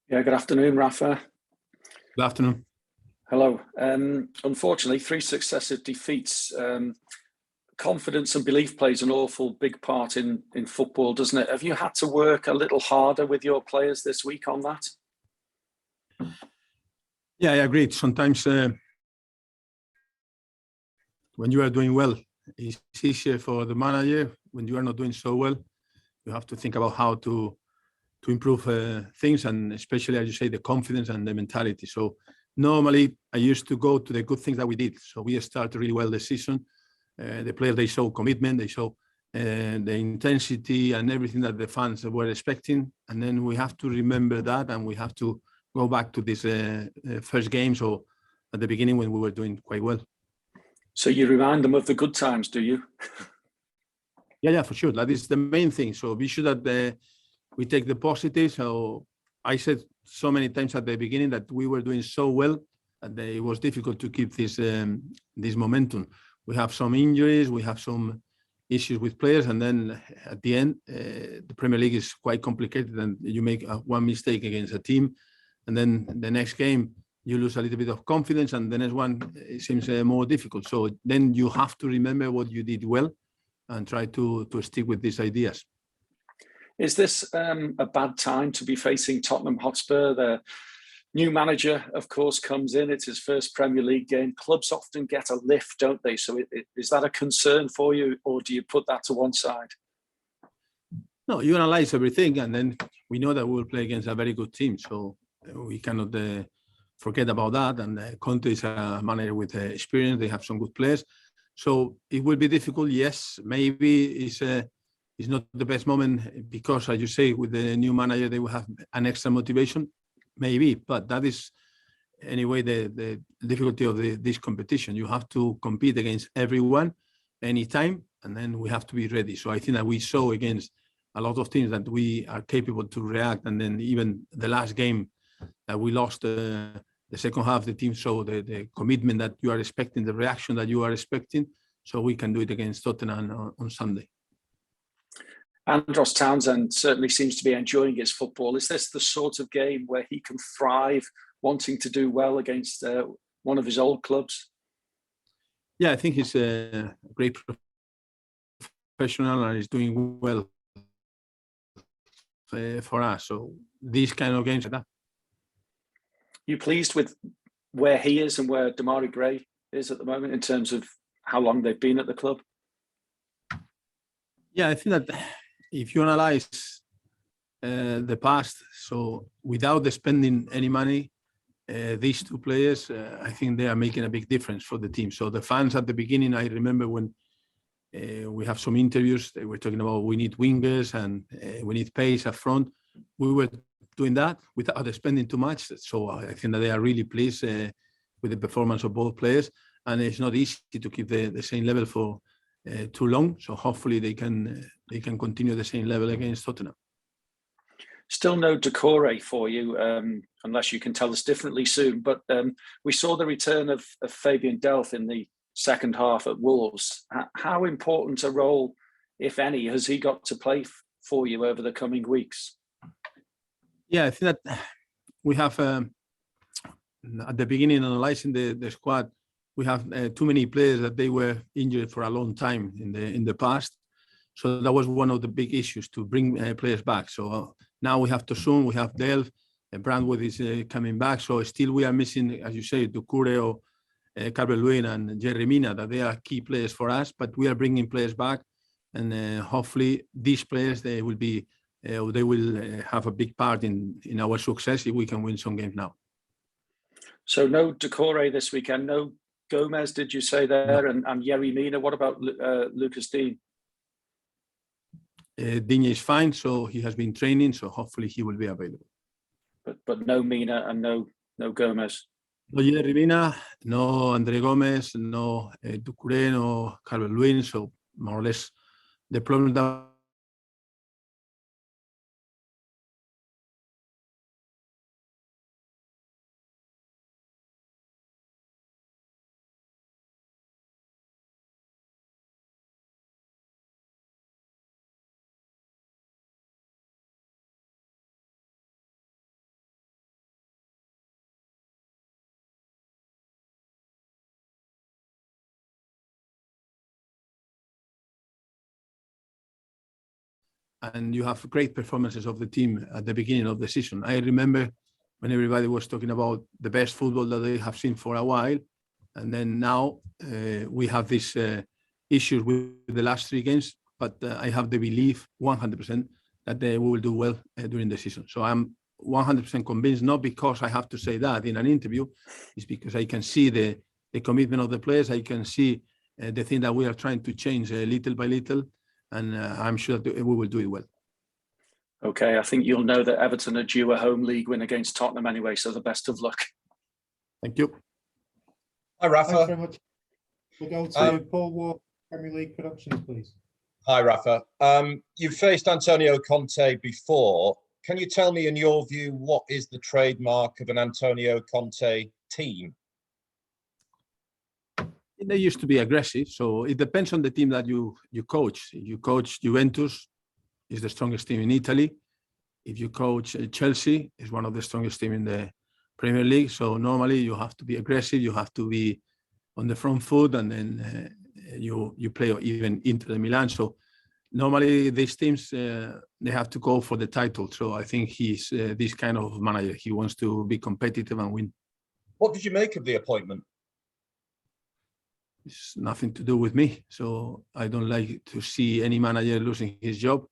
Yeah, good afternoon, Rafa. Good afternoon. Hello. Unfortunately, three successive defeats. Confidence and belief plays an awful big part in football, doesn't it? Have you had to work a little harder with your players this week on that? Yeah, I agree. Sometimes when you are doing well, it's easier for the manager. When you are not doing so well, you have to think about how to improve things, and especially, as you say, the confidence and the mentality. So normally, I used to go to the good things that we did. So we started really well the season. The players, they show commitment, they show the intensity and everything that the fans were expecting. And then we have to remember that, and we have to go back to this first game. So at the beginning when we were doing quite well. So you remind them of the good times, do you? Yeah, for sure. That is the main thing. So be sure that we take the positives. So I said so many times at the beginning that we were doing so well that it was difficult to keep this momentum. We have some injuries, we have some issues with players, and then at the end, the Premier League is quite complicated, and you make one mistake against a team, and then the next game you lose a little bit of confidence, and the next one it seems more difficult. So then you have to remember what you did well and try to stick with these ideas. Is this a bad time to be facing Tottenham Hotspur? The new manager, of course, comes in. It's his first Premier League game. Clubs often get a lift, don't they? So is that a concern for you, or do you put that to one side? No, you analyze everything, and then we know that we will play against a very good team. So we cannot forget about that. And Conte is a manager with experience. They have some good players. So it will be difficult. Yes, maybe it's not the best moment because, as you say, with the new manager, they will have an extra motivation. Maybe, but that is anyway the difficulty of this competition. You have to compete against everyone anytime, and then we have to be ready. So I think that we saw against a lot of teams that we are capable to react, and then even the last game that we lost the second half, the team showed the commitment that you are expecting, the reaction that you are expecting, so we can do it against Tottenham on Sunday. Andros Townsend certainly seems to be enjoying his football. Is this the sort of game where he can thrive, wanting to do well against one of his old clubs? Yeah, I think he's a great professional and he's doing well for us. So these kind of games like that. You pleased with where he is and where Demarai Gray is at the moment in terms of how long they've been at the club? Yeah, I think that if you analyze the past, so without spending any money, these two players, I think they are making a big difference for the team. So the fans at the beginning, I remember when we have some interviews, they were talking about we need wingers and we need pace up front. We were doing that without spending too much. So I think that they are really pleased with the performance of both players. And it's not easy to keep the same level for too long. So hopefully they can continue the same level against Tottenham. Still no Decore for you, unless you can tell us differently soon. But we saw the return of Fabian Delph in the second half at Wolves. How important a role, if any, has he got to play for you over the coming weeks? Yeah, I think that we have, at the beginning, analyzing the squad, we have too many players that they were injured for a long time in the past. So that was one of the big issues, to bring players back. So now we have Tosun, we have Delph, Brandwood is coming back. So still we are missing, as you say, Doucouré or Calvert-Lewin and Yerry Mina, that they are key players for us. But we are bringing players back, and hopefully these players they will have a big part in our success if we can win some games now. So no Doucouré this weekend, no Gomez, did you say there? No. And Yerry Mina, what about Lucas Digne? Digne is fine, so he has been training, so hopefully he will be available. But no Mina and no Gomez? No Yerry Mina, no Andre Gomez, no Doucouré, no Calvert-Lewin, so more or less the problem that and you have great performances of the team at the beginning of the season. I remember when everybody was talking about the best football that they have seen for a while, and then now we have these issues with the last 3 games, but I have the belief 100% that we will do well during the season. So I'm 100% convinced, not because I have to say that in an interview, it's because I can see the commitment of the players. I can see the thing that we are trying to change little by little, and I'm sure that we will do it well. Okay, I think you'll know that Everton are due a home league win against Tottenham anyway, so the best of luck. Thank you. Hi, Rafa. Thanks very much. We'll go to Paul Ward, Premier League Productions, please. Hi, Rafa. You've faced Antonio Conte before. Can you tell me, in your view, what is the trademark of an Antonio Conte team? They used to be aggressive, so it depends on the team that you coach. If you coach Juventus, is the strongest team in Italy. If you coach Chelsea, is one of the strongest team in the Premier League. So normally you have to be aggressive, you have to be on the front foot, and then you play even Inter Milan. So normally these teams, they have to go for the title. So I think he's this kind of manager. He wants to be competitive and win. What did you make of the appointment? It's nothing to do with me. So I don't like to see any manager losing his job,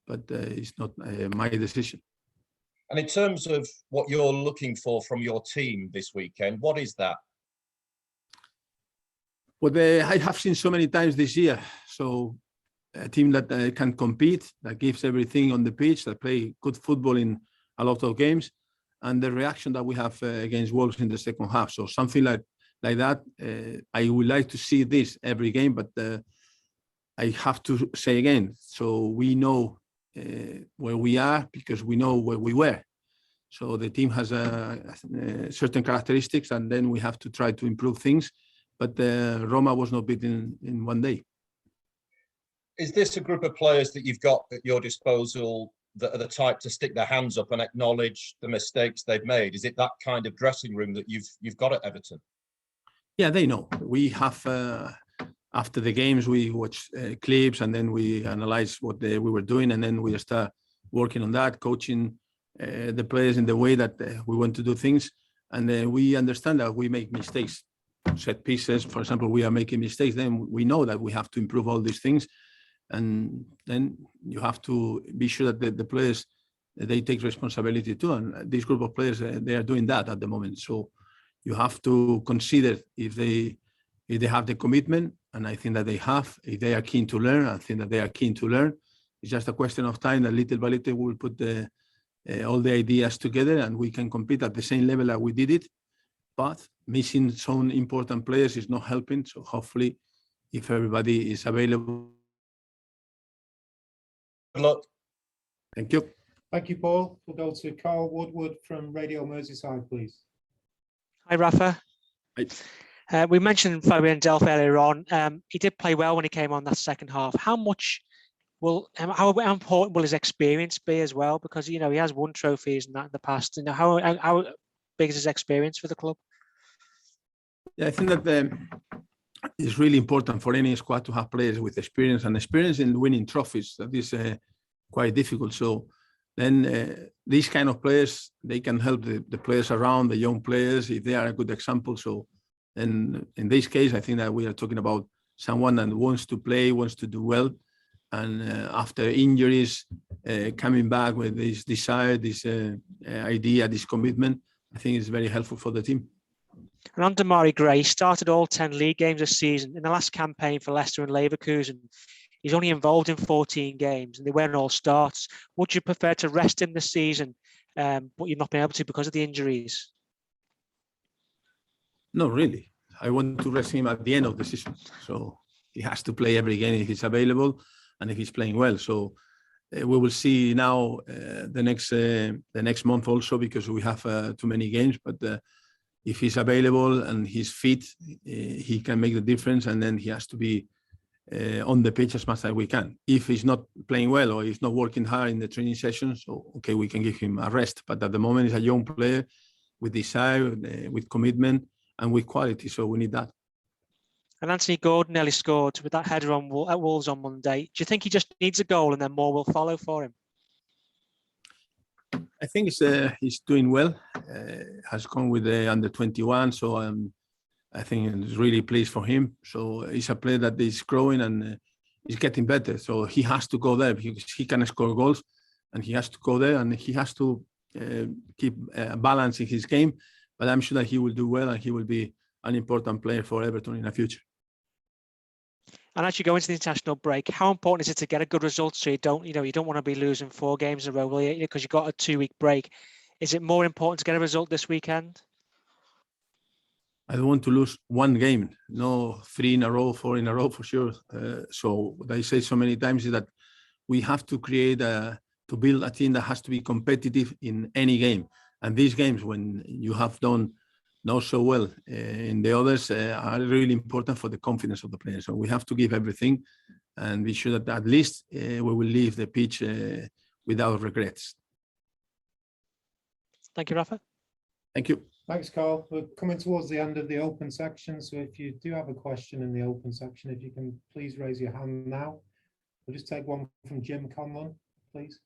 but it's not my decision. And in terms of what you're looking for from your team this weekend, what is that? Well, I have seen so many times this year. So a team that can compete, that gives everything on the pitch, that play good football in a lot of games, and the reaction that we have against Wolves in the second half. So something like that, I would like to see this every game, but I have to say again, so we know where we are because we know where we were. So the team has certain characteristics, and then we have to try to improve things. But Roma was not beaten in one day. Is this a group of players that you've got at your disposal that are the type to stick their hands up and acknowledge the mistakes they've made? Is it that kind of dressing room that you've got at Everton? Yeah, they know. We have after the games we watch clips, and then we analyze what we were doing, and then we start working on that, coaching the players in the way that we want to do things, and we understand that we make mistakes. Set pieces, for example, we are making mistakes. Then we know that we have to improve all these things, and then you have to be sure that the players they take responsibility too. And this group of players they are doing that at the moment. So you have to consider if they have the commitment, and I think that they have. If they are keen to learn, I think that they are keen to learn. It's just a question of time that little by little we will put all the ideas together, and we can compete at the same level that we did it. But missing some important players is not helping. So hopefully, if everybody is available. Good luck. Thank you. Thank you, Paul. We'll go to Carl Woodward from Radio Merseyside, please. Hi, Rafa. Hi. We mentioned Fabian Delph earlier on. He did play well when he came on that second half. How important will his experience be as well? Because he has won trophies and that in the past. How big is his experience for the club? Yeah, I think that it's really important for any squad to have players with experience, and experience in winning trophies. That is quite difficult. So then these kind of players, they can help the players around, the young players, if they are a good example. So then in this case, I think that we are talking about someone that wants to play, wants to do well. And after injuries, coming back with this desire, this idea, this commitment, I think it's very helpful for the team. And on Demarai Gray, started all 10 league games this season. In the last campaign for Leicester and Leverkusen, he's only involved in 14 games, and they weren't all starts. Would you prefer to rest him this season, but you've not been able to because of the injuries? No, really. I want to rest him at the end of the season. So he has to play every game if he's available and if he's playing well. So we will see now the next month also, because we have too many games. But if he's available and he's fit, he can make the difference, and then he has to be on the pitch as much as we can. If he's not playing well or he's not working hard in the training sessions, so okay, we can give him a rest. But at the moment, he's a young player with desire, with commitment, and with quality. So we need that. And Anthony Gordon nearly scored with that header at Wolves on Monday. Do you think he just needs a goal and then more will follow for him? I think he's doing well. Has come with the under-21, so I think it's really pleased for him. So he's a player that is growing and he's getting better. So he has to go there because he can score goals, and he has to go there and he has to keep balance in his game. But I'm sure that he will do well and he will be an important player for Everton in the future. And as you go into the international break, how important is it to get a good result so you don't want to be losing 4 games in a row, will you? Because you've got a 2-week break. Is it more important to get a result this weekend? I don't want to lose 1 game, no 3 in a row, 4 in a row for sure. So what I say so many times is that we have to to build a team that has to be competitive in any game. And these games, when you have done not so well in the others, are really important for the confidence of the players. So we have to give everything and be sure that at least we will leave the pitch without regrets. Thank you, Rafa. Thank you. Thanks, Carl. We're coming towards the end of the open section. So if you do have a question in the open section, if you can please raise your hand now. We'll just take one from Jim Conlon, please.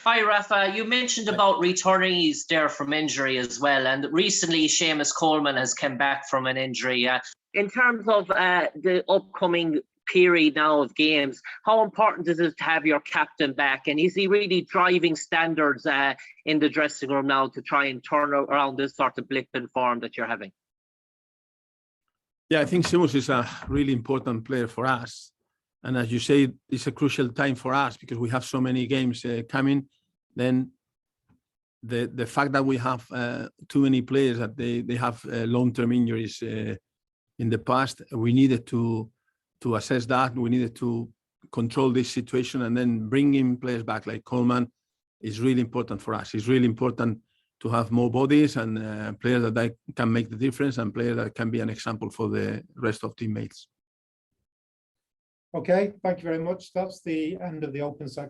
Hi, Rafa. You mentioned about returnees there from injury as well. And recently, Seamus Coleman has come back from an injury. In terms of the upcoming period now of games, how important is it to have your captain back? And is he really driving standards in the dressing room now to try and turn around this sort of blip in form that you're having? Yeah, I think Seamus is a really important player for us. And as you say, it's a crucial time for us because we have so many games coming. Then the fact that we have too many players that they have long-term injuries in the past, we needed to assess that. We needed to control this situation, and then bringing players back like Coleman is really important for us. It's really important to have more bodies and players that can make the difference and players that can be an example for the rest of teammates. Okay, thank you very much. That's the end of the open section.